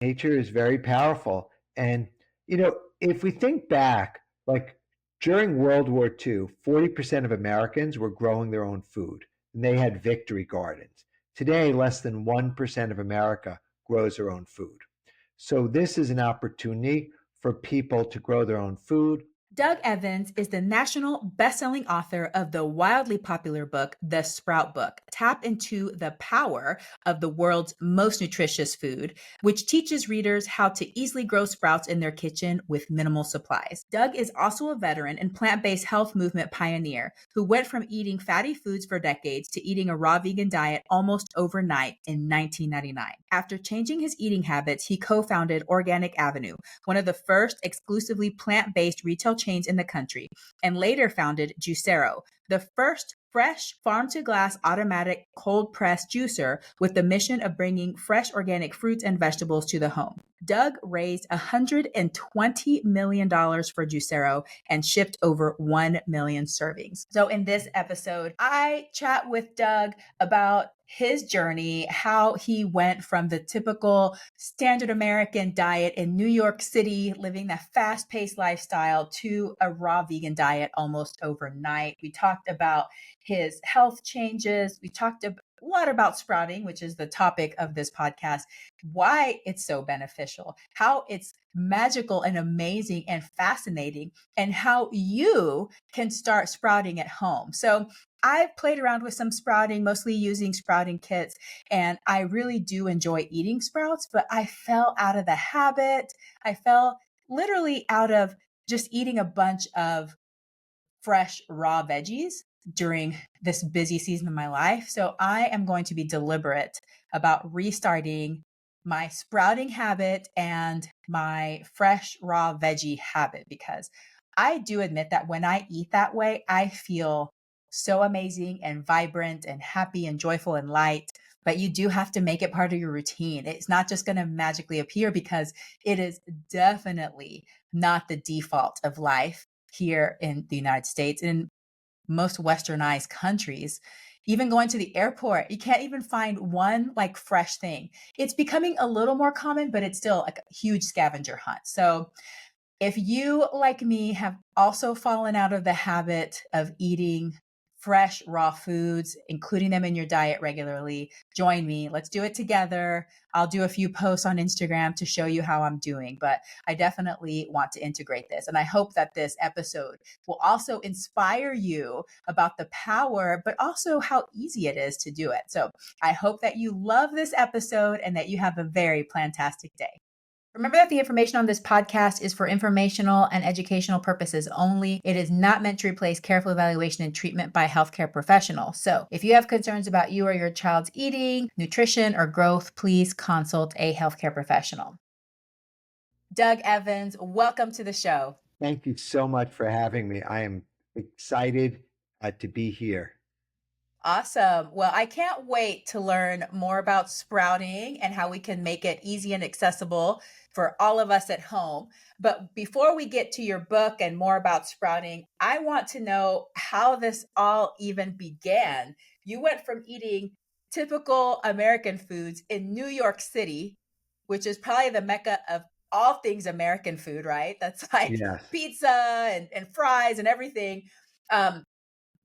Nature is very powerful. And, if we think back, like during World War II, 40% of Americans were growing their own food, and they had victory gardens. Today, less than 1% of America grows their own food. So, this is an opportunity for people to grow their own food. Doug Evans is the national best-selling author of the wildly popular book, The Sprout Book. Tap into the power of the world's most nutritious food, which teaches readers how to easily grow sprouts in their kitchen with minimal supplies. Doug is also a veteran and plant-based health movement pioneer who went from eating fatty foods for decades to eating a raw vegan diet almost overnight in 1999. After changing his eating habits, he co-founded Organic Avenue, one of the first exclusively plant-based retail chains in the country, and later founded Juicero, the first fresh farm-to-glass automatic cold-press juicer with the mission of bringing fresh organic fruits and vegetables to the home. Doug raised $120 million for Juicero and shipped over 1 million servings. So in this episode, I chat with Doug about his journey, how he went from the typical standard American diet in New York City, living that fast-paced lifestyle, to a raw vegan diet almost overnight. We talked about his health changes. We talked a lot about sprouting, which is the topic of this podcast, why it's so beneficial, how it's magical and amazing and fascinating, and how you can start sprouting at home. So I've played around with some sprouting, mostly using sprouting kits, and I really do enjoy eating sprouts, but I fell out of the habit. I fell literally out of just eating a bunch of fresh raw veggies during this busy season of my life. So I am going to be deliberate about restarting my sprouting habit and my fresh raw veggie habit, because I do admit that when I eat that way, I feel so amazing and vibrant and happy and joyful and light. But you do have to make it part of your routine. It's not just going to magically appear, because it is definitely not the default of life here in the United States. In most westernized countries, even going to the airport, you can't even find one like fresh thing. It's becoming a little more common, but it's still like a huge scavenger hunt. So if you, like me, have also fallen out of the habit of eating fresh, raw foods, including them in your diet regularly, join me. Let's do it together. I'll do a few posts on Instagram to show you how I'm doing, but I definitely want to integrate this. And I hope that this episode will also inspire you about the power, but also how easy it is to do it. So I hope that you love this episode and that you have a very plantastic day. Remember that the information on this podcast is for informational and educational purposes only. It is not meant to replace careful evaluation and treatment by a healthcare professional. So if you have concerns about you or your child's eating, nutrition, or growth, please consult a healthcare professional. Doug Evans, welcome to the show. Thank you so much for having me. I am excited to be here. Awesome. Well, I can't wait to learn more about sprouting and how we can make it easy and accessible for all of us at home. But before we get to your book and more about sprouting, I want to know how this all even began. You went from eating typical American foods in New York City, which is probably the mecca of all things American food, right? That's like Yes. pizza and fries and everything.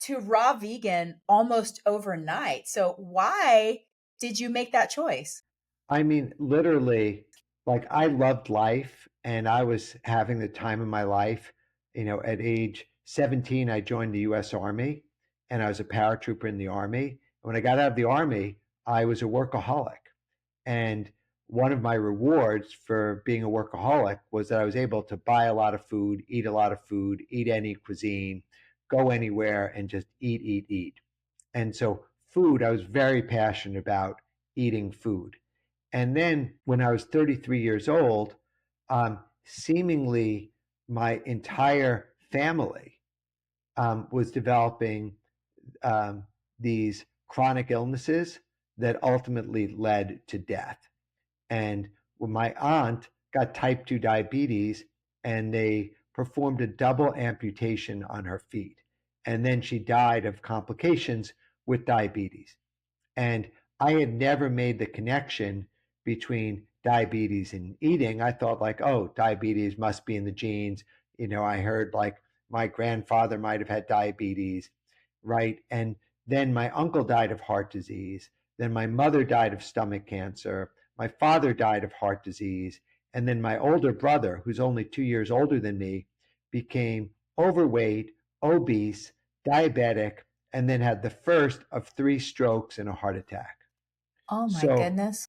To raw vegan almost overnight. So why did you make that choice? I mean, literally, like I loved life and I was having the time of my life. At age 17, I joined the US Army and I was a paratrooper in the Army. And when I got out of the Army, I was a workaholic. And one of my rewards for being a workaholic was that I was able to buy a lot of food, eat a lot of food, eat any cuisine, go anywhere and just eat, eat, eat. And so, food, I was very passionate about eating food. And then when I was 33 years old, seemingly my entire family was developing these chronic illnesses that ultimately led to death. And when my aunt got type 2 diabetes and they performed a double amputation on her feet, and then she died of complications with diabetes. And I had never made the connection between diabetes in eating. I thought like, oh, diabetes must be in the genes. I heard like my grandfather might have had diabetes, right? And then my uncle died of heart disease. Then my mother died of stomach cancer. My father died of heart disease. And then my older brother, who's only 2 years older than me, became overweight, obese, diabetic, and then had the first of three strokes and a heart attack. Oh my So goodness.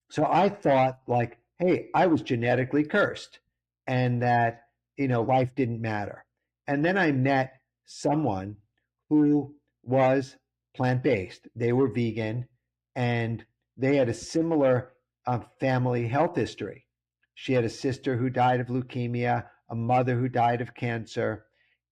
so I thought like, hey, I was genetically cursed and that, life didn't matter. And then I met someone who was plant-based. They were vegan and they had a similar family health history. She had a sister who died of leukemia, a mother who died of cancer,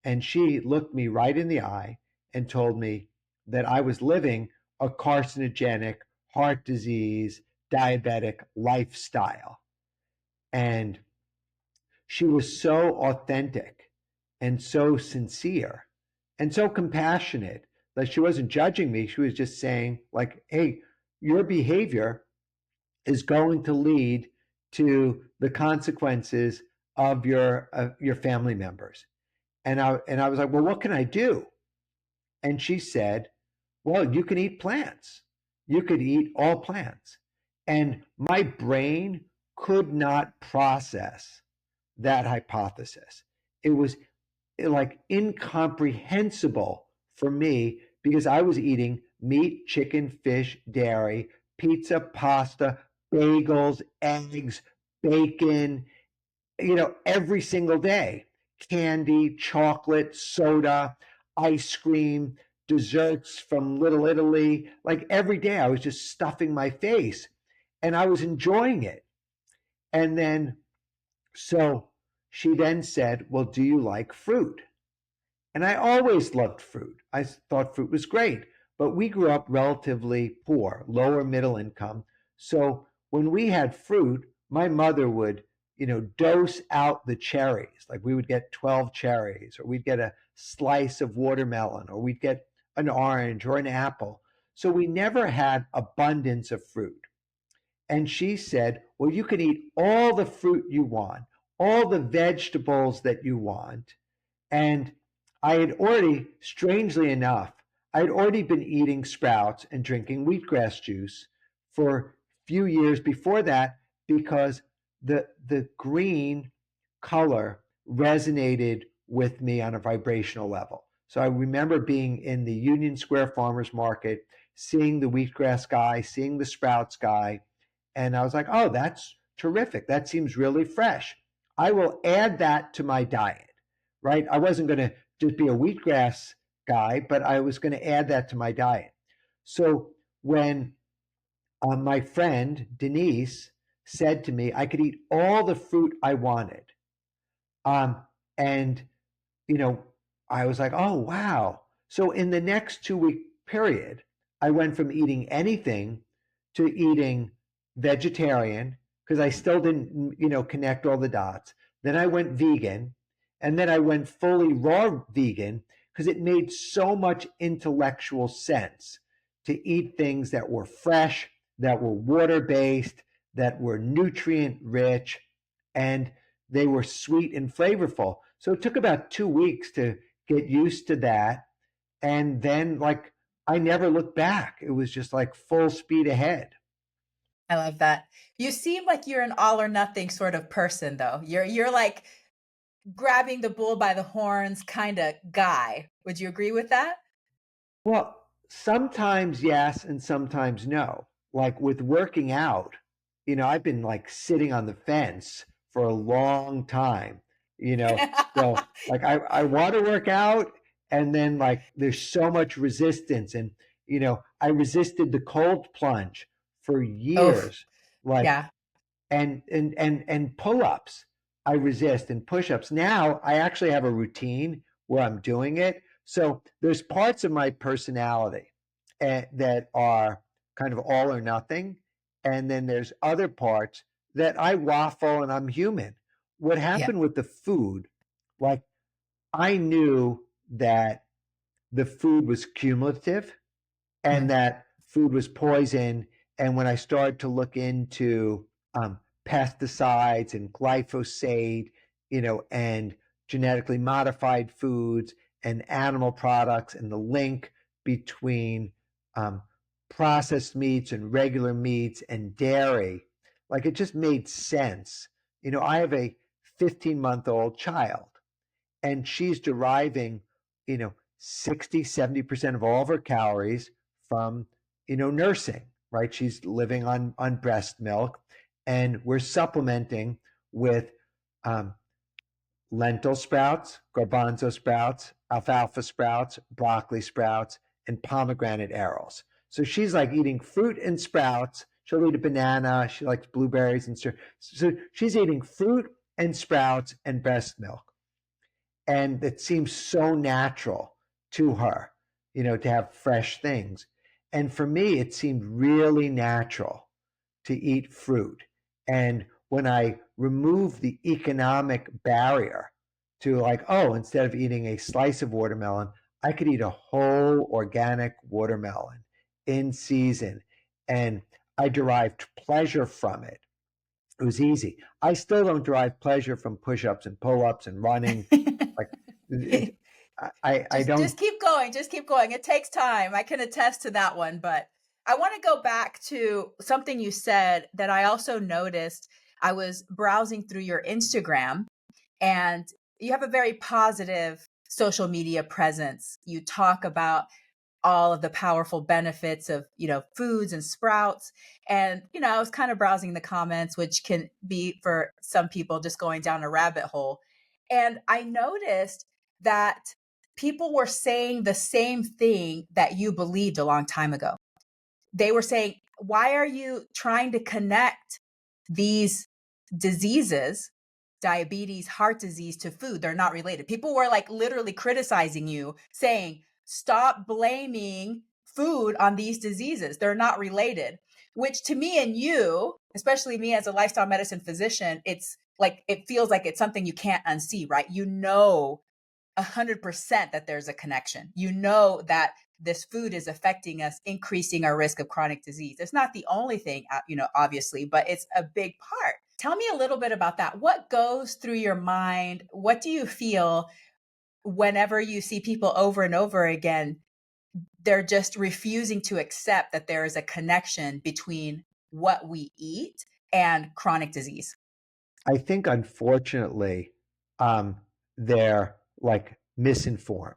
and she looked me right in the eye and told me that I was living a carcinogenic heart disease diabetic lifestyle. And she was so authentic and so sincere and so compassionate that she wasn't judging me. She was just saying, like, hey, your behavior is going to lead to the consequences of your family members. And I was like, well, what can I do? And she said, well, you can eat plants. You could eat all plants. And my brain could not process that hypothesis. It was like incomprehensible for me because I was eating meat, chicken, fish, dairy, pizza, pasta, bagels, eggs, bacon, every single day. Candy, chocolate, soda, ice cream, desserts from Little Italy. Like every day, I was just stuffing my face and I was enjoying it. And then, so she then said, well, do you like fruit? And I always loved fruit. I thought fruit was great, but we grew up relatively poor, lower middle income. So when we had fruit, my mother would, dose out the cherries. Like we would get 12 cherries, or we'd get a slice of watermelon, or we'd get an orange or an apple. So we never had abundance of fruit. And she said, well, you can eat all the fruit you want, all the vegetables that you want, and I had already, strangely enough, I had already been eating sprouts and drinking wheatgrass juice for a few years before that because the green color resonated with me on a vibrational level. So I remember being in the Union Square Farmers Market, seeing the wheatgrass guy, seeing the sprouts guy, and I was like, oh, that's terrific. That seems really fresh. I will add that to my diet, right? I wasn't going to just be a wheatgrass guy, but I was going to add that to my diet. So when my friend Denise said to me, I could eat all the fruit I wanted. Um, and, you know, I was like, oh, wow. So in the next 2 week period, I went from eating anything to eating vegetarian because I still didn't, connect all the dots. Then I went vegan and then I went fully raw vegan because it made so much intellectual sense to eat things that were fresh, that were water based, that were nutrient rich, and they were sweet and flavorful. So it took about 2 weeks to get used to that. And then, like, I never looked back. It was just like full speed ahead. I love that. You seem like you're an all or nothing sort of person though. You're like grabbing the bull by the horns kind of guy. Would you agree with that? Well, sometimes yes, and sometimes no. Like with working out, I've been like sitting on the fence for a long time, you know. So like I want to work out and then like there's so much resistance and I resisted the cold plunge for Oh, years. Like yeah. and pull-ups I resist and push-ups. Now I actually have a routine where I'm doing it. So there's parts of my personality that are kind of all or nothing, and then there's other parts that I waffle and I'm human. What Yeah. happened with the food, like I knew that the food was cumulative and Mm, that food was poison. And when I started to look into pesticides and glyphosate, and genetically modified foods and animal products, and the link between um, processed meats and regular meats and dairy. Like, it just made sense. I have a 15-month-old child, and she's deriving, 60, 70% of all of her calories from, nursing, right? She's living on breast milk, and we're supplementing with um, lentil sprouts, garbanzo sprouts, alfalfa sprouts, broccoli sprouts, and pomegranate arrows. So she's like eating fruit and sprouts. She'll eat a banana. She likes blueberries and so she's eating fruit and sprouts and breast milk. And it seems so natural to her, to have fresh things. And for me, it seemed really natural to eat fruit. And when I removed the economic barrier to, like, oh, instead of eating a slice of watermelon, I could eat a whole organic watermelon in season. And I derived pleasure from it. It was easy. I still don't derive pleasure from push-ups and pull-ups and running. Like, it, I Just don't. keep going, just keep going. It takes time. I can attest to that one, but I want to go back to something you said that I also noticed. I was browsing through your Instagram, and you have a very positive social media presence. You talk about all of the powerful benefits of, foods and sprouts. And, I was kind of browsing the comments, which can be for some people just going down a rabbit hole. And I noticed that people were saying the same thing that you believed a long time ago. They were saying, why are you trying to connect these diseases, diabetes, heart disease, to food? They're not related. People were like literally criticizing you, saying, stop blaming food on these diseases. They're not related. Which, to me and you, especially me as a lifestyle medicine physician, it's like, it feels like it's something you can't unsee, right? 100% that there's a connection. That this food is affecting us, increasing our risk of chronic disease. It's not the only thing, obviously, but it's a big part. Tell me a little bit about that. What goes through your mind? What do you feel whenever you see people over and over again? They're just refusing to accept that there is a connection between what we eat and chronic disease. I think, unfortunately, they're like misinformed.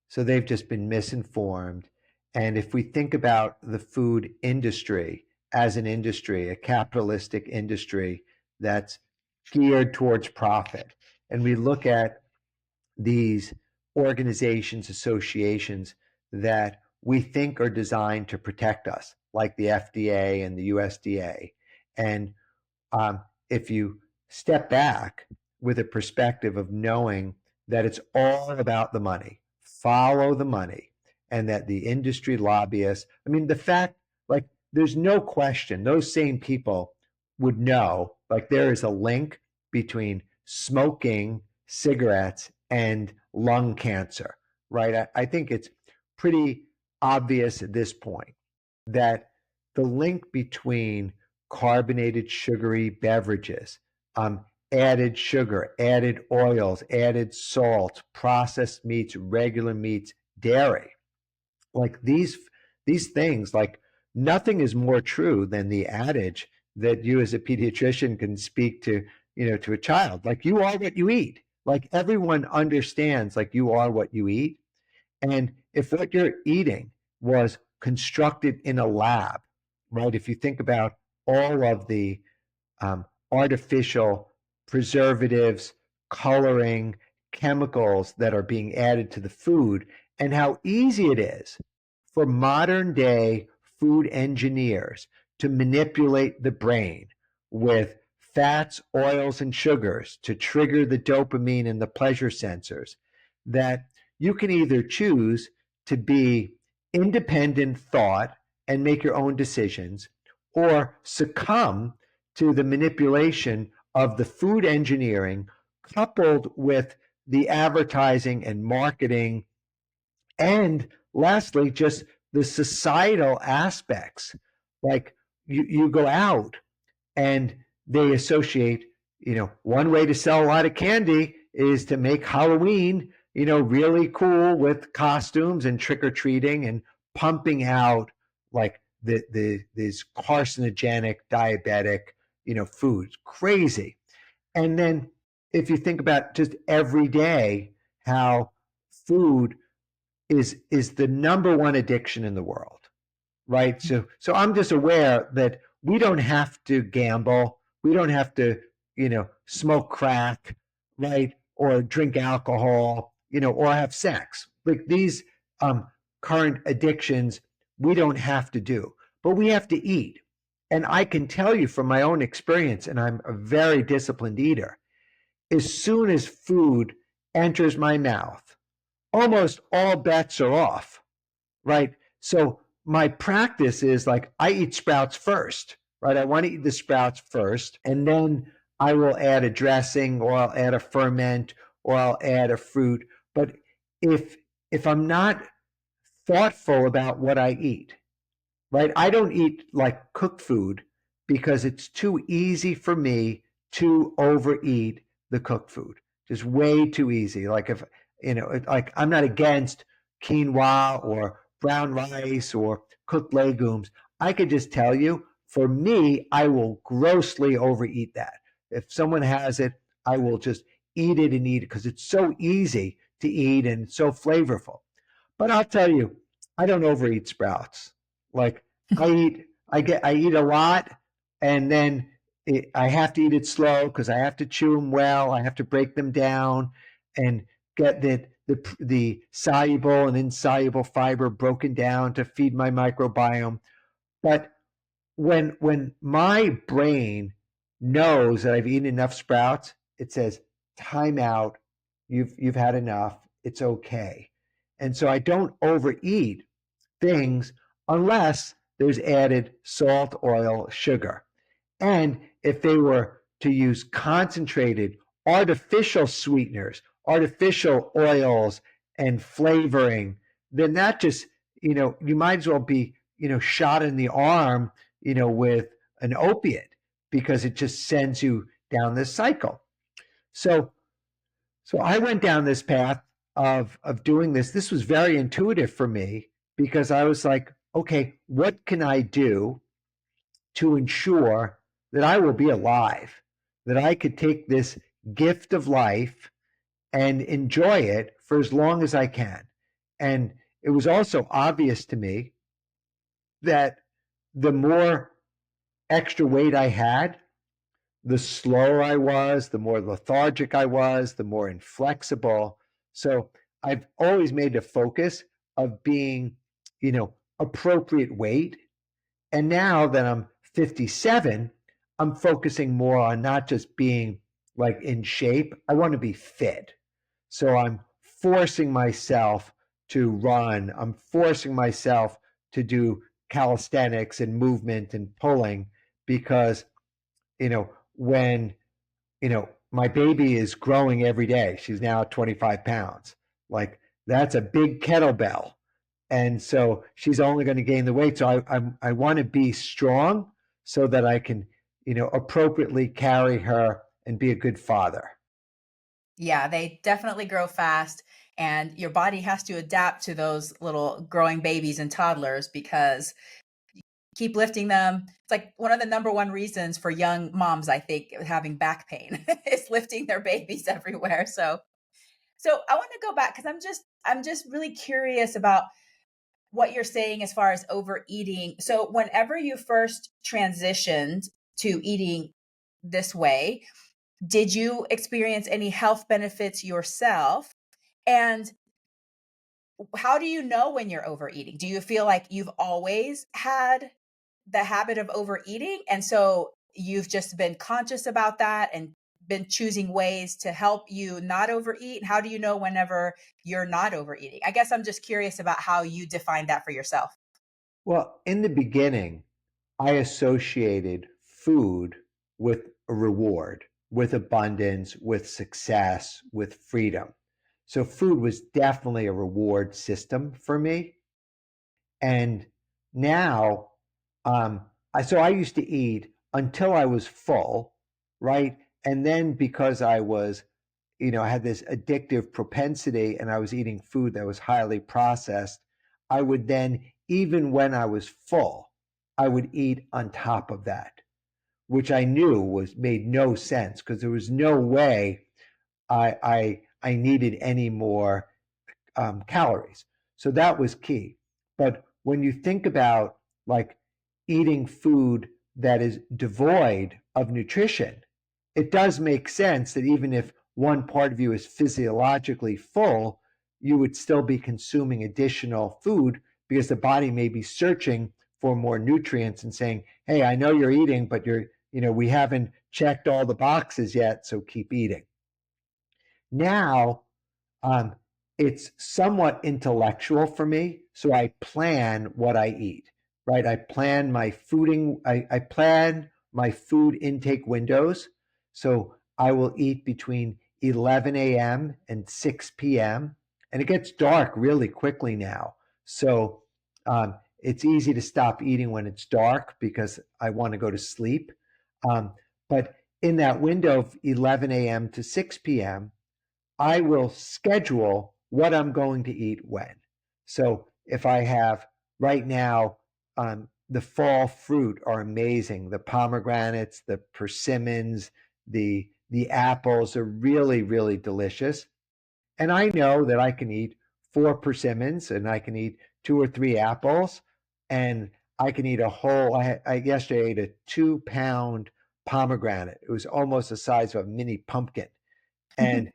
So they've just been misinformed. And if we think about the food industry as an industry, a capitalistic industry that's geared towards profit, and we look at these organizations, associations that we think are designed to protect us, like the FDA and the USDA. And if you step back with a perspective of knowing that it's all about the money, follow the money, and that the industry lobbyists, I mean, the fact, like, there's no question, those same people would know, like, there is a link between smoking cigarettes and lung cancer, right? I think it's pretty obvious at this point that the link between carbonated sugary beverages, added sugar, added oils, added salt, processed meats, regular meats, dairy. Like, these things, like, nothing is more true than the adage that you as a pediatrician can speak to, to a child. Like, you are what you eat. Like, everyone understands, like, you are what you eat. And if what you're eating was constructed in a lab, right? If you think about all of the artificial preservatives, coloring, chemicals that are being added to the food, and how easy it is for modern day food engineers to manipulate the brain with fats, oils, and sugars to trigger the dopamine and the pleasure sensors, that you can either choose to be independent thought and make your own decisions, or succumb to the manipulation of the food engineering coupled with the advertising and marketing, and lastly, just the societal aspects. Like, you go out And they associate, one way to sell a lot of candy is to make Halloween, really cool with costumes and trick or treating and pumping out like these carcinogenic diabetic, foods. Crazy. And then if you think about just every day, how food is the number one addiction in the world, right? So I'm just aware that we don't have to gamble, we don't have to, smoke crack, right, or drink alcohol, or have sex. Like these um, current addictions, we don't have to do, but we have to eat. And I can tell you from my own experience, and I'm a very disciplined eater. As soon as food enters my mouth, almost all bets are off, right? So my practice is like I eat sprouts first, right? I want to eat the sprouts first, and then I will add a dressing, or I'll add a ferment, or I'll add a fruit. But if if I'm not thoughtful about what I eat, right? I don't eat like cooked food because it's too easy for me to overeat the cooked food. Just way too easy. Like if like I'm not against quinoa or brown rice or cooked legumes. I could just tell you, for me, I will grossly overeat that. If someone has it, I will just eat it and eat it because it's so easy to eat and so flavorful. But I'll tell you, I don't overeat sprouts. Like I eat a lot, and then I have to eat it slow because I have to chew them well. I have to break them down and get the soluble and insoluble fiber broken down to feed my microbiome. But when my brain knows that I've eaten enough sprouts, it says, "Time out. You've had enough. It's okay." And so I don't overeat things unless there's added salt, oil, sugar. And if they were to use concentrated artificial sweeteners, artificial oils, and flavoring, then that just, you might as well be, shot in the arm, with an opiate because it just sends you down this cycle. So so I went down this path of doing this. This was very intuitive for me because I was like, okay, what can I do to ensure that I will be alive, that I could take this gift of life and enjoy it for as long as I can. And it was also obvious to me that the more extra weight I had, the slower I was, the more lethargic I was, the more inflexible. So I've always made a focus of being, appropriate weight. And now that I'm 57, I'm focusing more on not just being like in shape. I want to be fit. So I'm forcing myself to run. I'm forcing myself to do calisthenics and movement and pulling because, when, my baby is growing every day, she's now 25 pounds. Like that's a big kettlebell. And so she's only going to gain the weight. So I want to be strong so that I can, appropriately carry her and be a good father. Yeah, they definitely grow fast, and your body has to adapt to those little growing babies and toddlers because keep lifting them. It's like one of the number one reasons for young moms, I think, having back pain is lifting their babies everywhere. So I want to go back because I'm just really curious about what you're saying as far as overeating. So whenever you first transitioned to eating this way, did you experience any health benefits yourself? And how do you know when you're overeating? Do you feel like you've always had the habit of overeating? And so you've just been conscious about that and been choosing ways to help you not overeat? How do you know whenever you're not overeating? I guess I'm just curious about how you define that for yourself. Well, in the beginning, I associated food with a reward, with abundance, with success, with freedom. So food was definitely a reward system for me. And now, so I used to eat until I was full, right? And then because I was, I had this addictive propensity and I was eating food that was highly processed, I would then, even when I was full, I would eat on top of that, which I knew was made no sense because there was no way I needed any more calories. So that was key. But when you think about like eating food that is devoid of nutrition, it does make sense that even if one part of you is physiologically full, you would still be consuming additional food because the body may be searching for more nutrients and saying, hey, I know you're eating, but we haven't checked all the boxes yet, so keep eating. Now, um, it's somewhat intellectual for me, so I plan what I eat, right? I plan my food intake windows. So I will eat between 11 a.m. and 6 p.m. And it gets dark really quickly now. So it's easy to stop eating when it's dark because I want to go to sleep. But in that window of 11 a.m. to 6 p.m., I will schedule what I'm going to eat when. So if I have right now, the fall fruit are amazing. The pomegranates, the persimmons, the apples are really, really delicious. And I know that I can eat four persimmons and I can eat two or three apples and I can eat a whole. I yesterday ate a 2 pound pomegranate. It was almost the size of a mini pumpkin. And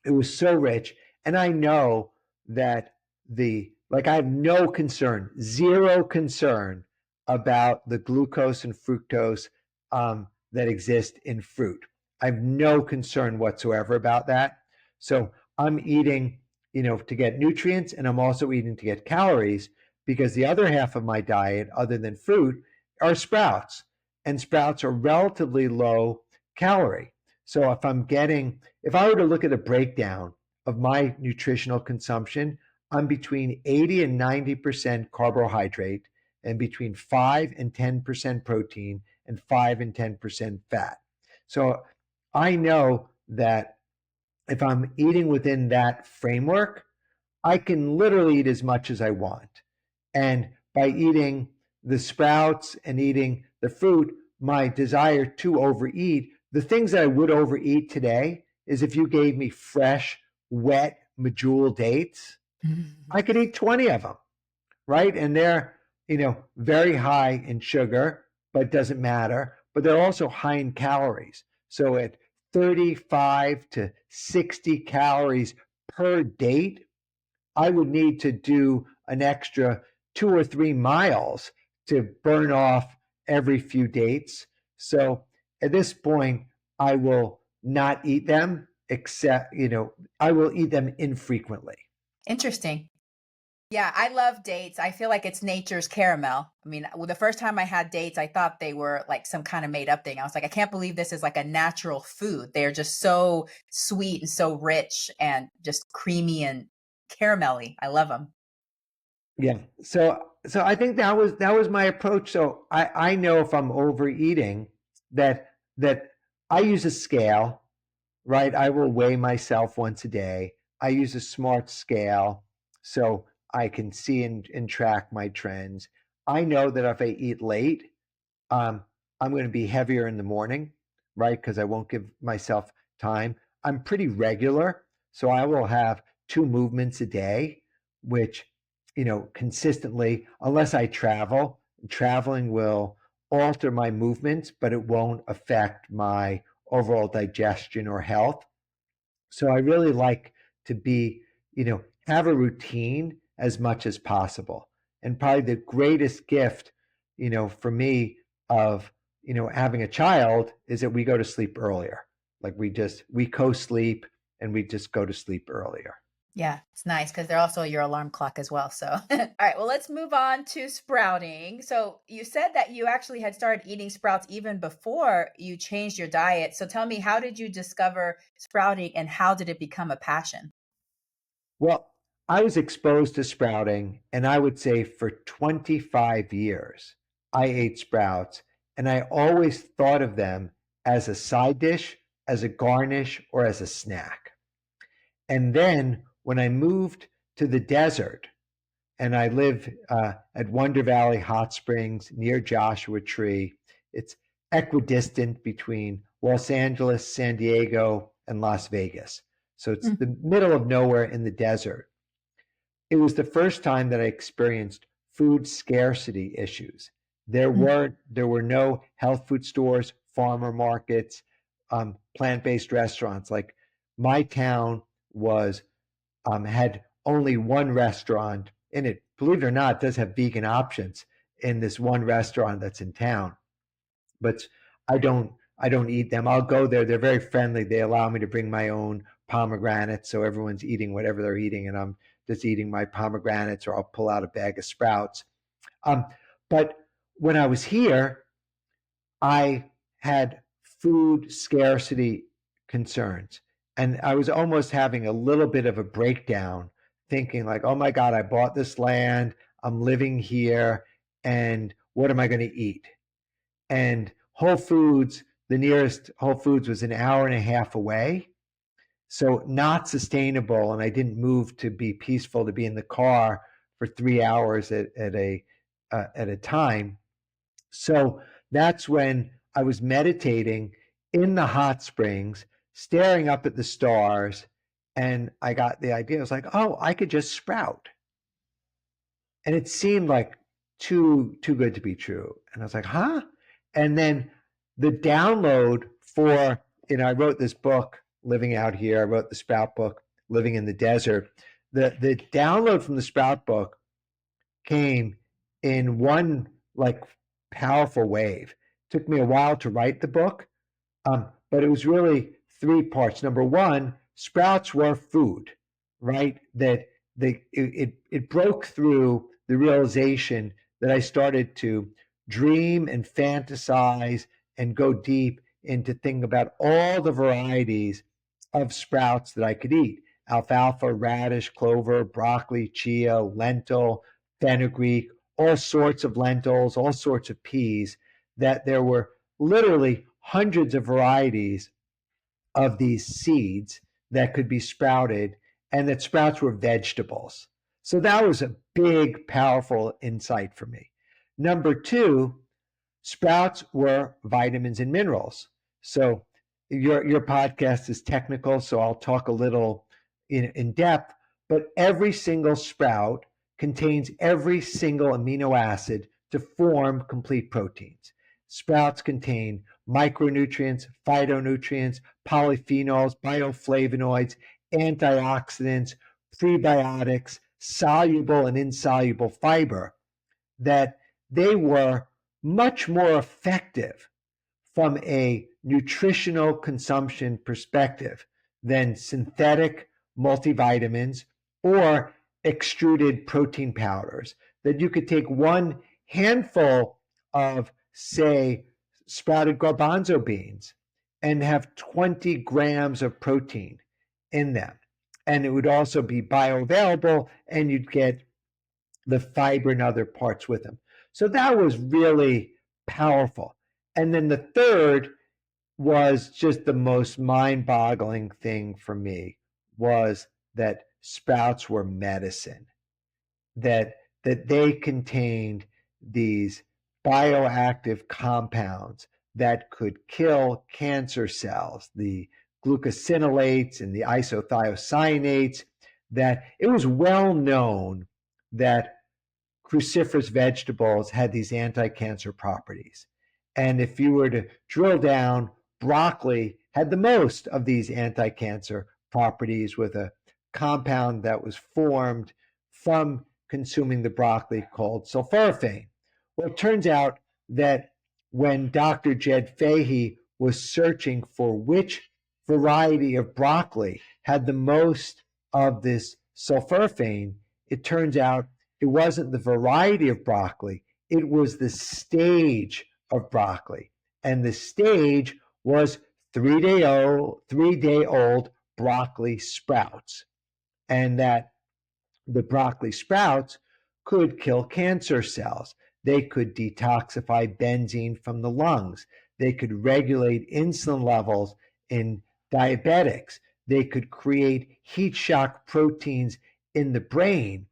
it was so rich. And I know that I have no concern, zero concern about the glucose and fructose that exist in fruit. I have no concern whatsoever about that. So I'm eating, to get nutrients, and I'm also eating to get calories because the other half of my diet, other than fruit, are sprouts. And sprouts are relatively low calorie. So if I were to look at a breakdown of my nutritional consumption, I'm between 80 and 90% carbohydrate and between 5 and 10% protein and 5 and 10% fat. So I know that if I'm eating within that framework, I can literally eat as much as I want. And by eating the sprouts and eating the fruit, my desire to overeat, the things that I would overeat today is if you gave me fresh, wet medjool dates, I could eat 20 of them, right? And they're, very high in sugar, but it doesn't matter. But they're also high in calories. So at 35 to 60 calories per date, I would need to do an extra 2 or 3 miles to burn off every few dates. So at this point, I will not eat them except, I will eat them infrequently. Interesting. Yeah, I love dates. I feel like it's nature's caramel. I mean, the first time I had dates, I thought they were like some kind of made up thing. I was like, I can't believe this is like a natural food. They're just so sweet and so rich and just creamy and caramelly. I love them. Yeah. So I think that was my approach. So I know if I'm overeating that I use a scale, right? I will weigh myself once a day. I use a smart scale so I can see and track my trends. I know that if I eat late, um, I'm going to be heavier in the morning, right? Because I won't give myself time. I'm pretty regular, so I will have two movements a day, which, consistently, unless I travel, traveling will alter my movements, but it won't affect my overall digestion or health. So I really like to have a routine as much as possible. And probably the greatest gift, for me of, having a child is that we go to sleep earlier. Like we co-sleep and we just go to sleep earlier. Yeah, it's nice because they're also your alarm clock as well. So, all right, well, let's move on to sprouting. So, you said that you actually had started eating sprouts even before you changed your diet. So, tell me, how did you discover sprouting and how did it become a passion? Well, I was exposed to sprouting, and I would say for 25 years, I ate sprouts. And I always thought of them as a side dish, as a garnish, or as a snack. And then when I moved to the desert, and I live at Wonder Valley Hot Springs near Joshua Tree. It's equidistant between Los Angeles, San Diego, and Las Vegas. So it's Mm, the middle of nowhere in the desert. It was the first time that I experienced food scarcity issues. mm, There were no health food stores, farmer markets, plant-based restaurants. Like my town was had only one restaurant in it. Believe it or not, it does have vegan options in this one restaurant that's in town. But I don't eat them. I'll go there. They're very friendly. They allow me to bring my own pomegranates, so everyone's eating whatever they're eating, and I'm just eating my pomegranates, or I'll pull out a bag of sprouts. Um, but when I was here, I had food scarcity concerns. And I was almost having a little bit of a breakdown, thinking, like, oh my God, I bought this land, I'm living here, and what am I going to eat? And Whole Foods, the nearest Whole Foods was an hour and a half away. So not sustainable. And I didn't move to be peaceful, to be in the car for 3 hours at a time. So that's when I was meditating in the hot springs, staring up at the stars, and I got the idea. I was like, oh, I could just sprout. And it seemed like too good to be true. And I was like, huh? And then the download for, I wrote this book, Living Out Here. I wrote the Sprout book, Living in the Desert. The download from the Sprout book came in one like powerful wave. It took me a while to write the book, but it was really three parts. Number one, sprouts were food, right? That it broke through the realization that I started to dream and fantasize and go deep into thinking about all the varieties of sprouts that I could eat: alfalfa, radish, clover, broccoli, chia, lentil, fenugreek, all sorts of lentils, all sorts of peas, that there were literally hundreds of varieties of these seeds that could be sprouted, and that sprouts were vegetables. So that was a big, powerful insight for me. Number two, sprouts were vitamins and minerals. So your podcast is technical, so I'll talk a little in depth, but every single sprout contains every single amino acid to form complete proteins. Sprouts contain micronutrients, phytonutrients, polyphenols, bioflavonoids, antioxidants, prebiotics, soluble and insoluble fiber, that they were much more effective from a nutritional consumption perspective than synthetic multivitamins or extruded protein powders. That you could take one handful of, say, sprouted garbanzo beans and have 20 grams of protein in them. And it would also be bioavailable, and you'd get the fiber and other parts with them. So that was really powerful. And then the third was just the most mind-boggling thing for me, was that sprouts were medicine, that they contained these bioactive compounds that could kill cancer cells, the glucosinolates and the isothiocyanates, that it was well known that cruciferous vegetables had these anti-cancer properties. And if you were to drill down, broccoli had the most of these anti-cancer properties, with a compound that was formed from consuming the broccoli called sulforaphane. Well, it turns out that when Dr. Jed Fahey was searching for which variety of broccoli had the most of this sulforaphane, it turns out it wasn't the variety of broccoli, it was the stage of broccoli. And the stage was 3 day old broccoli sprouts. And that the broccoli sprouts could kill cancer cells, They could detoxify benzene from the lungs. They could regulate insulin levels in diabetics. They could create heat shock proteins in the brain.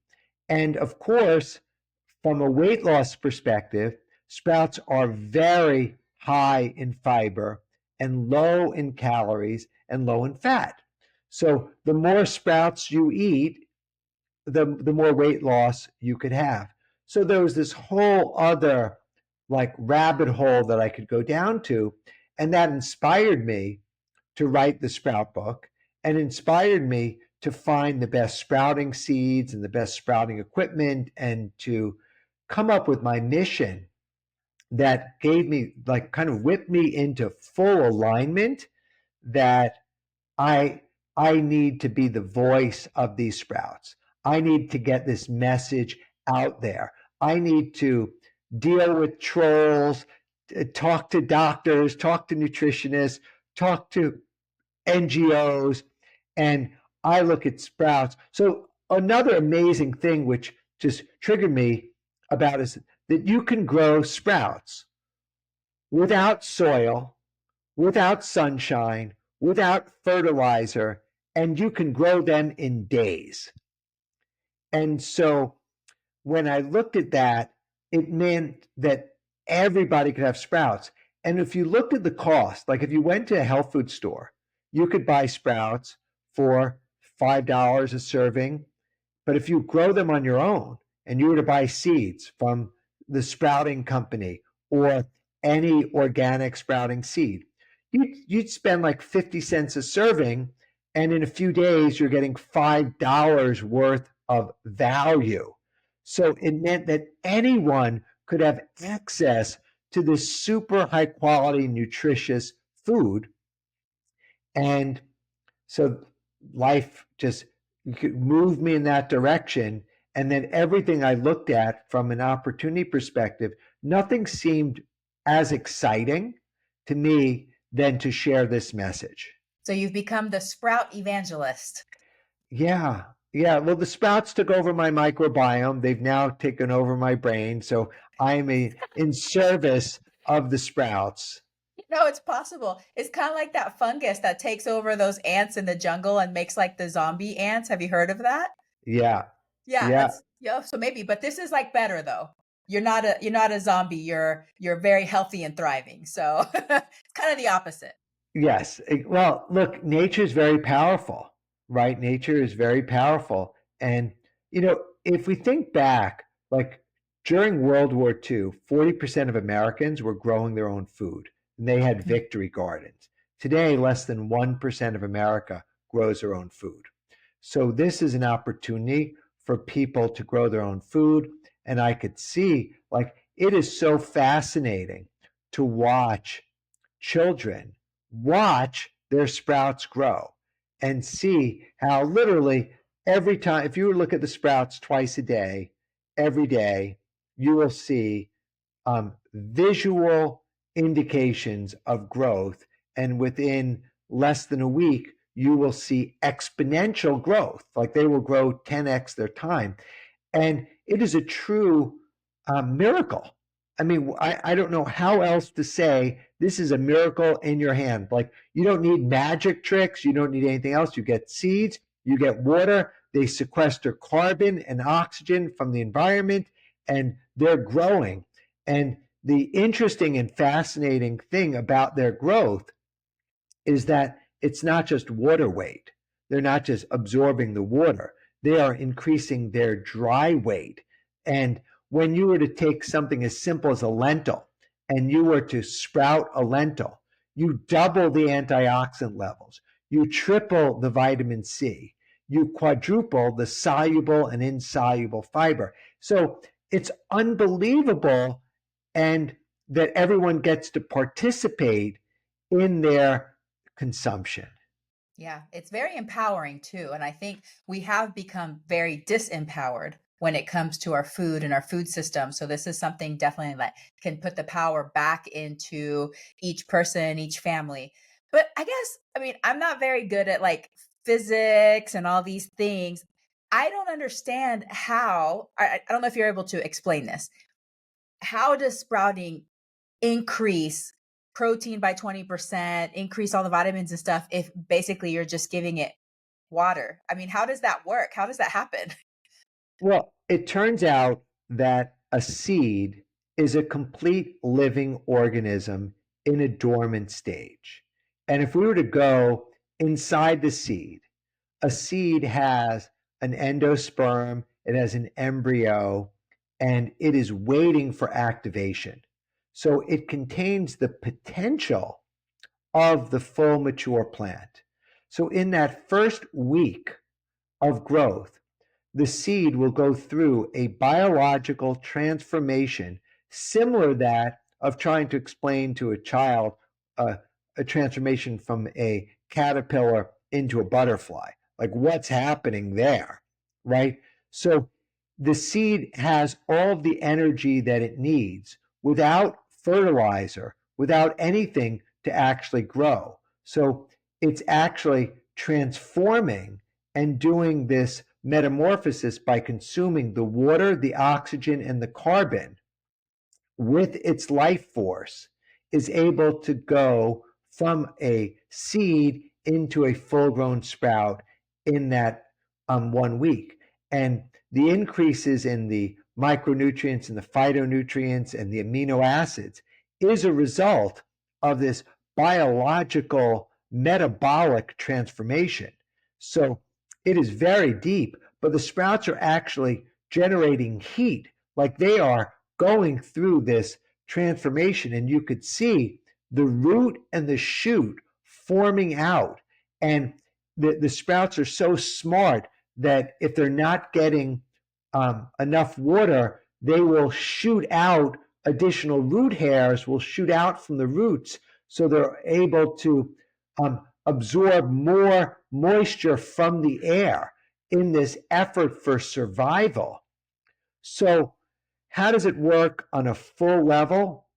And of course, from a weight loss perspective, sprouts are very high in fiber and low in calories and low in fat. So the more sprouts you eat, the more weight loss you could have. So there was this whole other like rabbit hole that I could go down to. And that inspired me to write the sprout book and inspired me to find the best sprouting seeds and the best sprouting equipment and to come up with my mission that gave me like kind of whipped me into full alignment that I I need to be the voice of these sprouts. I need to get this message out there. I need to deal with trolls, talk to doctors, talk to nutritionists, talk to NGOs, and I look at sprouts. So another amazing thing which just triggered me about is that you can grow sprouts without soil, without sunshine, without fertilizer, and you can grow them in days. And so when I looked at that, it meant that everybody could have sprouts. And if you looked at the cost, like if you went to a health food store, you could buy sprouts for $5 a serving. But if you grow them on your own and you were to buy seeds from the sprouting company or any organic sprouting seed, you'd spend like 50 cents a serving. And in a few days, you're getting $5 worth of value. So it meant that anyone could have access to this super high quality, nutritious food. And so life just moved me in that direction. And then everything I looked at from an opportunity perspective, nothing seemed as exciting to me than to share this message. So you've become the sprout evangelist. Yeah. Yeah. Well, the sprouts took over my microbiome. They've now taken over my brain. So I'm in service of the sprouts. No, it's possible. It's kind of like that fungus that takes over those ants in the jungle and makes like the zombie ants. Have you heard of that? Yeah. Yeah, Yeah. that's yeah. So maybe, but this is like better though. You're not a zombie. You're very healthy and thriving. So it's kind of the opposite. Yes. Well, look, nature is very powerful, right? Nature is very powerful. And, if we think back, like during World War II, 40% of Americans were growing their own food and they had Mhm. victory gardens. Today, less than 1% of America grows their own food. So this is an opportunity for people to grow their own food. And I could see, like, it is so fascinating to watch children watch their sprouts grow and see how literally every time, if you look at the sprouts twice a day, every day, you will see visual indications of growth. And within less than a week, you will see exponential growth. Like they will grow 10x their time. And it is a true miracle. I mean, I don't know how else to say this is a miracle in your hand. Like, you don't need magic tricks, you don't need anything else. You get seeds, you get water, they sequester carbon and oxygen from the environment, and they're growing. And the interesting and fascinating thing about their growth is that it's not just water weight. They're not just absorbing the water, they are increasing their dry weight. And when you were to take something as simple as a lentil and you were to sprout a lentil, you double the antioxidant levels, you triple the vitamin C, you quadruple the soluble and insoluble fiber. So it's unbelievable, and that everyone gets to participate in their consumption. Yeah, it's very empowering too. And I think we have become very disempowered when it comes to our food and our food system. So this is something definitely that can put the power back into each person, each family. But I guess, I mean, I'm not very good at like physics and all these things. I don't understand how, I don't know if you're able to explain this. how does sprouting increase protein by 20%, increase all the vitamins and stuff if basically you're just giving it water? I mean, how does that work? How does that happen? Well, it turns out that a seed is a complete living organism in a dormant stage. And if we were to go inside the seed, a seed has an endosperm, it has an embryo, and it is waiting for activation. So it contains the potential of the full mature plant. So in that first week of growth, the seed will go through a biological transformation similar to that of trying to explain to a child uh, a transformation from a caterpillar into a butterfly. Like what's happening there, right? So the seed has all of the energy that it needs without fertilizer, without anything to actually grow. So it's actually transforming and doing this metamorphosis by consuming the water, the oxygen, and the carbon with its life force is able to go from a seed into a full grown sprout in that 1 week. And the increases in the micronutrients and the phytonutrients and the amino acids is a result of this biological metabolic transformation. So it is very deep, but the sprouts are actually generating heat like they are going through this transformation, and you could see the root and the shoot forming out. And the sprouts are so smart that if they're not getting enough water, they will shoot out additional root hairs, will shoot out from the roots. So they're able to absorb more moisture from the air in this effort for survival. So how does it work on a full level?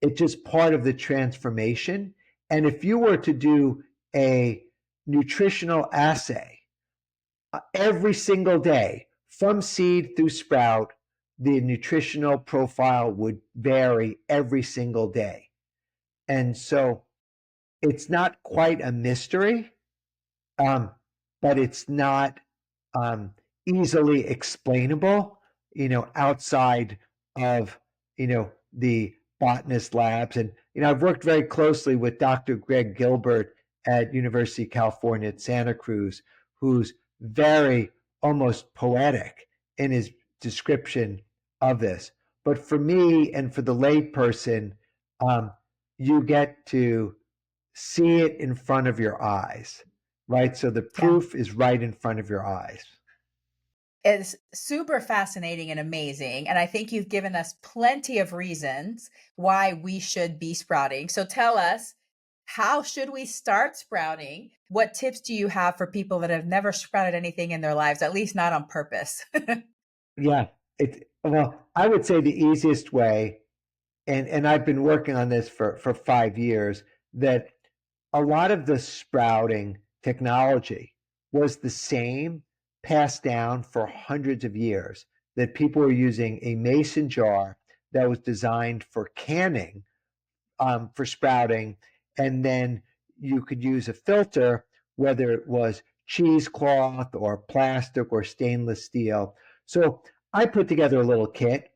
It's just part of the transformation. And if you were to do a nutritional assay every single day from seed through sprout, the nutritional profile would vary every single day. And so it's not quite a mystery, um, but it's not um, easily explainable, outside of, the botanist labs. And, I've worked very closely with Dr. Greg Gilbert at University of California at Santa Cruz, who's very almost poetic in his description of this. But for me and for the layperson, um, you get to see it in front of your eyes, right? So the Yeah. proof is right in front of your eyes. It's super fascinating and amazing. And I think you've given us plenty of reasons why we should be sprouting. So tell us, how should we start sprouting? What tips do you have for people that have never sprouted anything in their lives, at least not on purpose? Yeah. Well, I would say the easiest way, and I've been working on this for 5 years, that a lot of the sprouting technology was the same, passed down for hundreds of years, that people were using a mason jar that was designed for canning, for sprouting, and then you could use a filter, whether it was cheesecloth or plastic or stainless steel. So I put together a little kit,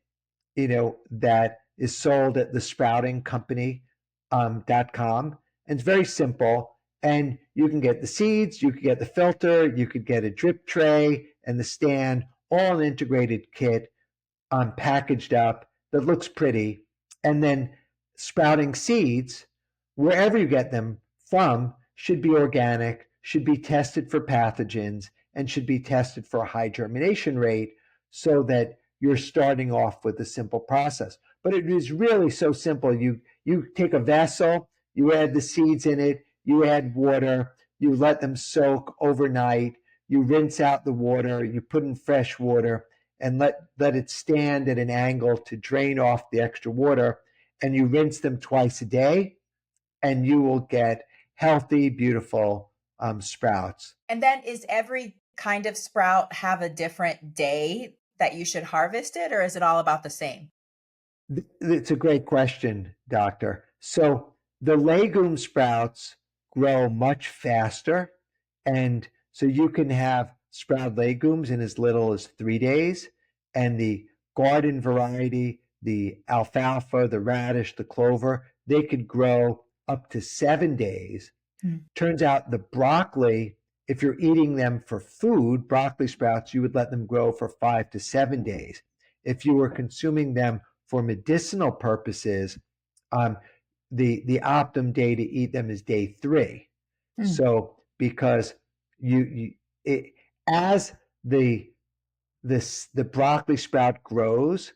that is sold at the sprouting company .com. And it's very simple. And you can get the seeds, you could get the filter, you could get a drip tray and the stand, all an integrated kit, packaged up that looks pretty. And then sprouting seeds, wherever you get them from, should be organic, should be tested for pathogens, and should be tested for a high germination rate so that you're starting off with a simple process. But it is really so simple. You take a vessel, you add the seeds in it, you add water, you let them soak overnight, you rinse out the water, you put in fresh water, and let it stand at an angle to drain off the extra water. And you rinse them twice a day, and you will get healthy, beautiful sprouts. And then is every kind of sprout have a different day that you should harvest it, or is it all about the same? It's a great question, Doctor. So the legume sprouts grow much faster. And so you can have sprout legumes in as little as 3 days. And the garden variety, the alfalfa, the radish, the clover, they could grow up to 7 days. Mm. Turns out the broccoli, if you're eating them for food, broccoli sprouts, you would let them grow for 5 to 7 days. If you were consuming them for medicinal purposes, um, the optimum day to eat them is day 3. Mm. So because you it, as the the broccoli sprout grows,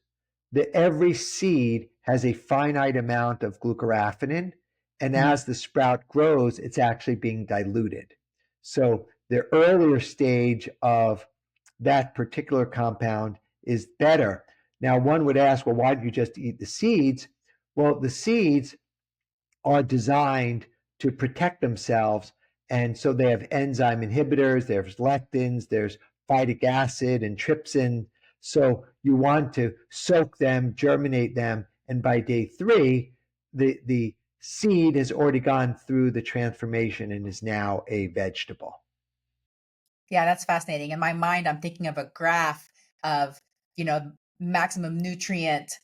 every seed has a finite amount of glucoraphanin, and Mm. as the sprout grows, it's actually being diluted. So the earlier stage of that particular compound is better. Now, one would ask, well, why don't you just eat the seeds? Well, the seeds are designed to protect themselves. And so they have enzyme inhibitors, there's lectins, there's phytic acid and trypsin. So you want to soak them, germinate them, and by day 3, the seed has already gone through the transformation and is now a vegetable. Yeah, that's fascinating. In my mind, I'm thinking of a graph of, maximum nutrient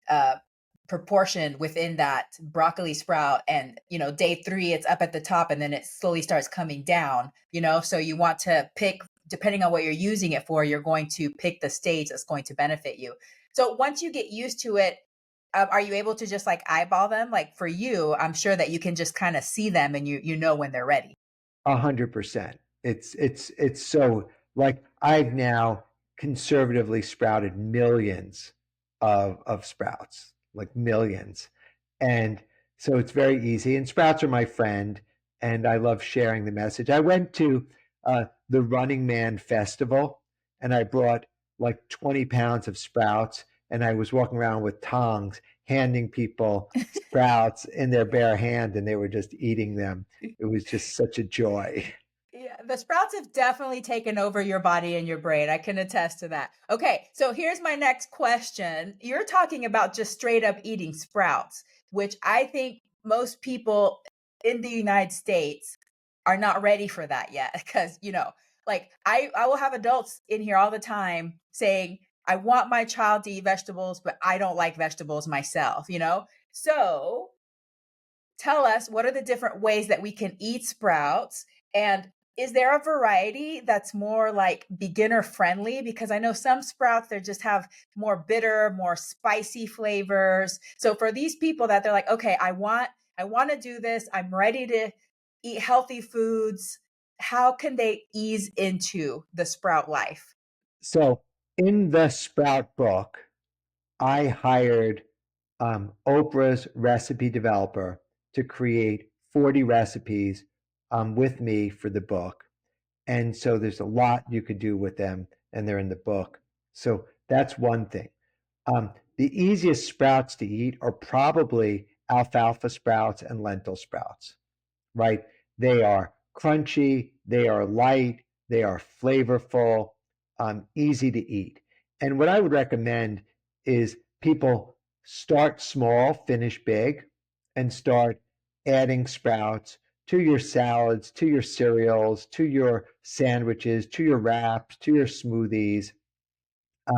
uh, proportion within that broccoli sprout. And, day 3, it's up at the top and then it slowly starts coming down, so you want to pick, depending on what you're using it for, you're going to pick the stage that's going to benefit you. So once you get used to it, are you able to just like eyeball them? Like for you, I'm sure that you can just kind of see them and you know when they're ready. 100%. It's so like I've now conservatively sprouted millions of sprouts, like millions. And so it's very easy. And sprouts are my friend, and I love sharing the message. I went to the Running Man Festival, and I brought like 20 pounds of sprouts, and I was walking around with tongs, handing people sprouts in their bare hand, and they were just eating them. It was just such a joy. Yeah, the sprouts have definitely taken over your body and your brain. I can attest to that. Okay, so here's my next question. You're talking about just straight up eating sprouts, which I think most people in the United States are not ready for that yet. Because, like I will have adults in here all the time saying, I want my child to eat vegetables, but I don't like vegetables myself. So tell us, what are the different ways that we can eat sprouts? And is there a variety that's more like beginner friendly? Because I know some sprouts, they just have more bitter, more spicy flavors. So for these people that they're like, okay, I want to do this. I'm ready to eat healthy foods. How can they ease into the sprout life? So in the Sprout book, I hired Oprah's recipe developer to create 40 recipes with me for the book. And so there's a lot you could do with them, and they're in the book. So that's one thing. The easiest sprouts to eat are probably alfalfa sprouts and lentil sprouts, right? They are crunchy, they are light, they are flavorful, easy to eat. And what I would recommend is people start small, finish big, and start adding sprouts to your salads, to your cereals, to your sandwiches, to your wraps, to your smoothies,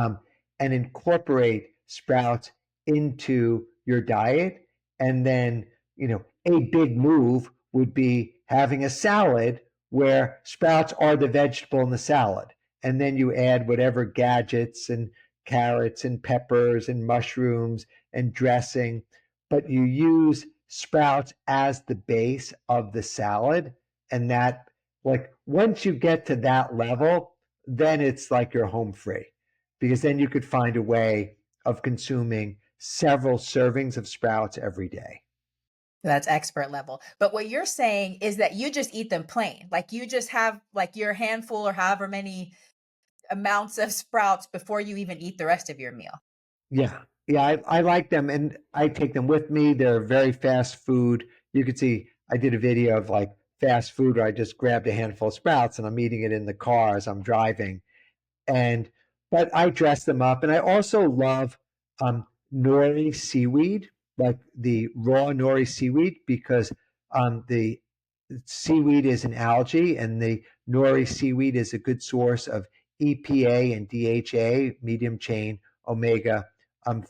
um, and incorporate sprouts into your diet. And then, a big move would be having a salad where sprouts are the vegetable in the salad. And then you add whatever gadgets and carrots and peppers and mushrooms and dressing, but you use sprouts as the base of the salad. And that, like, once you get to that level, then it's like you're home free because then you could find a way of consuming several servings of sprouts every day. That's expert level. But what you're saying is that you just eat them plain. Like you just have like your handful or however many amounts of sprouts before you even eat the rest of your meal. Yeah. Yeah, I like them and I take them with me. They're very fast food. You could see I did a video of like fast food where I just grabbed a handful of sprouts and I'm eating it in the car as I'm driving. And but I dress them up and I also love nori seaweed, like the raw nori seaweed, because the seaweed is an algae, and the nori seaweed is a good source of EPA and DHA, medium chain omega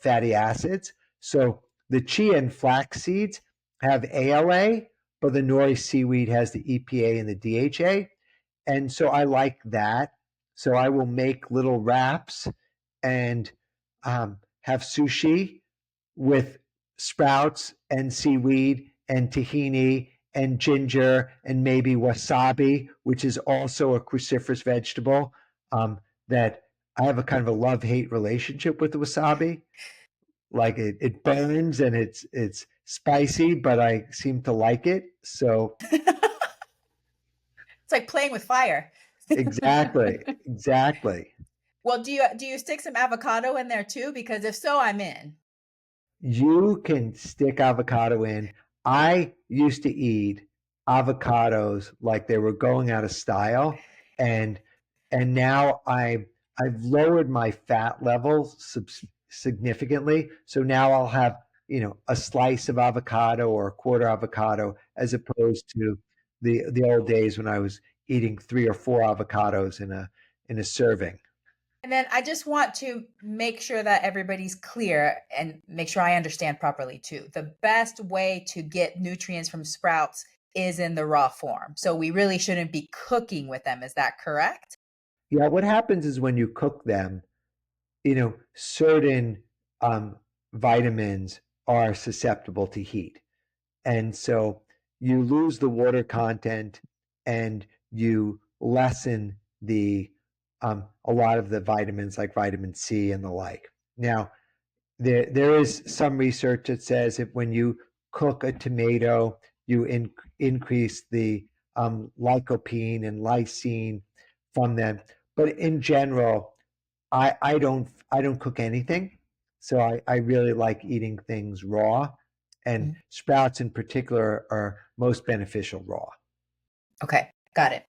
fatty acids. So the chia and flax seeds have ALA, but the nori seaweed has the EPA and the DHA. And so I like that. So I will make little wraps and have sushi with sprouts and seaweed and tahini and ginger and maybe wasabi, which is also a cruciferous vegetable. That I have a kind of a love hate relationship with the wasabi. Like it burns and it's spicy, but I seem to like it. So It's like playing with fire. exactly, exactly. Well, do you stick some avocado in there too? Because if so, I'm in. You can stick avocado in. I used to eat avocados like they were going out of style, and now I've lowered my fat levels significantly. So now I'll have, a slice of avocado or a quarter avocado, as opposed to the old days when I was eating three or four avocados in a serving. And then I just want to make sure that everybody's clear and make sure I understand properly too. The best way to get nutrients from sprouts is in the raw form. So we really shouldn't be cooking with them. Is that correct? Yeah, what happens is when you cook them, certain um, vitamins are susceptible to heat. And so you lose the water content and you lessen the a lot of the vitamins like vitamin C and the like. Now, there is some research that says that when you cook a tomato, you increase the lycopene and lysine from them. But in general, I don't cook anything. So I really like eating things raw, and Mhm. sprouts in particular are most beneficial raw. Okay, got it.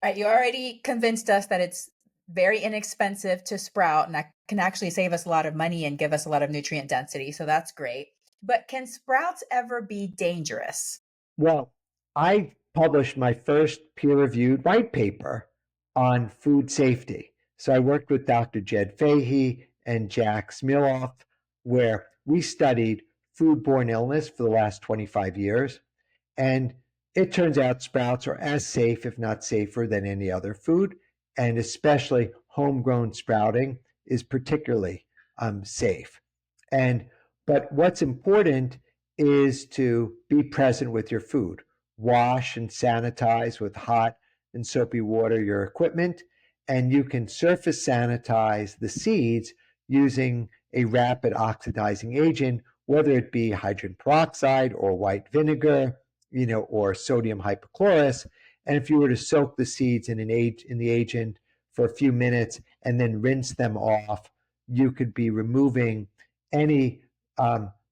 All right, you already convinced us that it's very inexpensive to sprout and that can actually save us a lot of money and give us a lot of nutrient density. So that's great. But can sprouts ever be dangerous? Well, I published my first peer-reviewed white paper on food safety. So I worked with Dr. Jed Fahey and Jack Smiloff, where we studied foodborne illness for the last 25 years. And it turns out sprouts are as safe, if not safer, than any other food. And especially homegrown sprouting is particularly safe. And but what's important is to be present with your food. Wash and sanitize with hot and soapy water your equipment, and you can surface sanitize the seeds using a rapid oxidizing agent, whether it be hydrogen peroxide or white vinegar, or sodium hypochlorous. And if you were to soak the seeds in the agent for a few minutes and then rinse them off, you could be removing any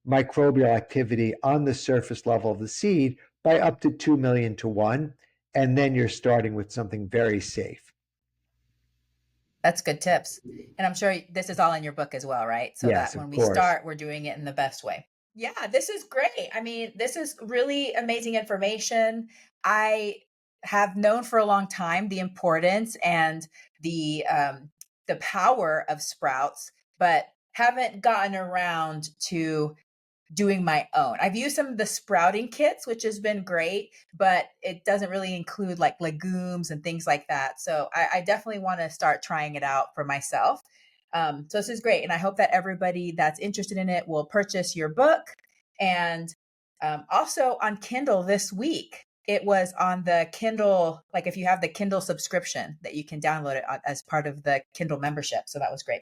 microbial activity on the surface level of the seed by up to 2 million to 1. And then you're starting with something very safe. That's good tips. And I'm sure this is all in your book as well, right? So Yes, that of when we course. start, we're doing it in the best way. Yeah, this is great. I mean, this is really amazing information. I have known for a long time the importance and the power of sprouts, but haven't gotten around to doing my own. I've used some of the sprouting kits, which has been great, but it doesn't really include like legumes and things like that. So I definitely want to start trying it out for myself. So this is great. And I hope that everybody that's interested in it will purchase your book. And also on Kindle this week, it was on the Kindle, like if you have the Kindle subscription, that you can download it as part of the Kindle membership. So that was great.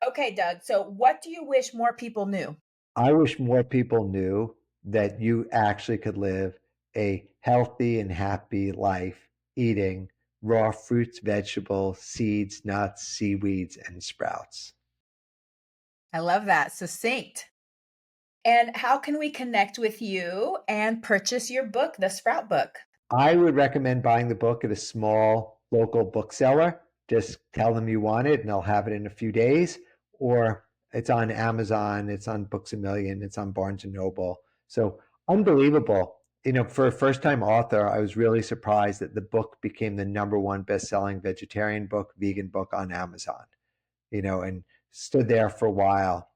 Okay, Doug. So what do you wish more people knew? I wish more people knew that you actually could live a healthy and happy life eating raw fruits, vegetables, seeds, nuts, seaweeds, and sprouts. I love that. Succinct. And how can we connect with you and purchase your book, The Sprout Book? I would recommend buying the book at a small local bookseller. Just tell them you want it and they'll have it in a few days. Or It's on Amazon, it's on Books a Million, it's on Barnes and Noble. So unbelievable. For a first-time author, I was really surprised that the book became the number one best-selling vegetarian book, vegan book on Amazon, and stood there for a while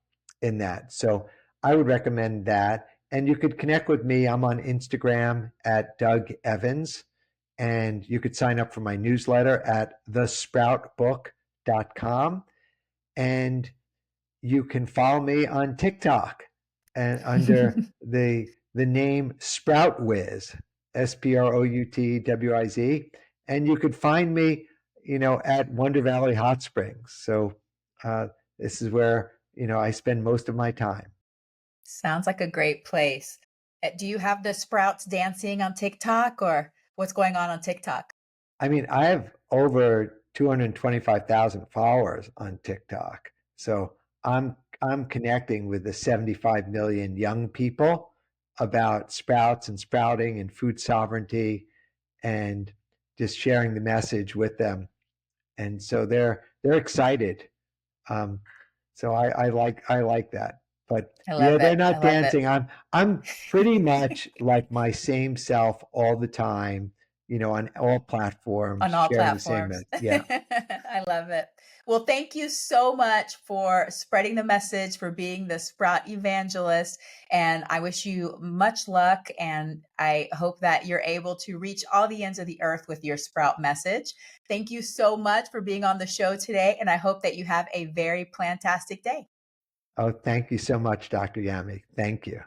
in that. So I would recommend that. And you could connect with me. I'm on Instagram at Doug Evans, and you could sign up for my newsletter at thesproutbook.com. And you can follow me on TikTok and under the name Sprout Wiz, SPROUTWIZ, and you could find me, at Wonder Valley Hot Springs. So uh, this is where I spend most of my time. Sounds like a great place. Do you have the sprouts dancing on TikTok, or what's going on TikTok? I mean, I have over 225,000 followers on TikTok. So I'm connecting with the 75 million young people about sprouts and sprouting and food sovereignty, and just sharing the message with them. And so they're excited. Um, so I like that. But I yeah, love they're it. I not love it. dancing. I'm pretty much like my same self all the time, on all platforms, On all sharing the same platforms. message. Yeah. I love it. Well, thank you so much for spreading the message, for being the Sprout evangelist. And I wish you much luck. And I hope that you're able to reach all the ends of the earth with your Sprout message. Thank you so much for being on the show today. And I hope that you have a very plantastic day. Oh, thank you so much, Dr. Yami. Thank you.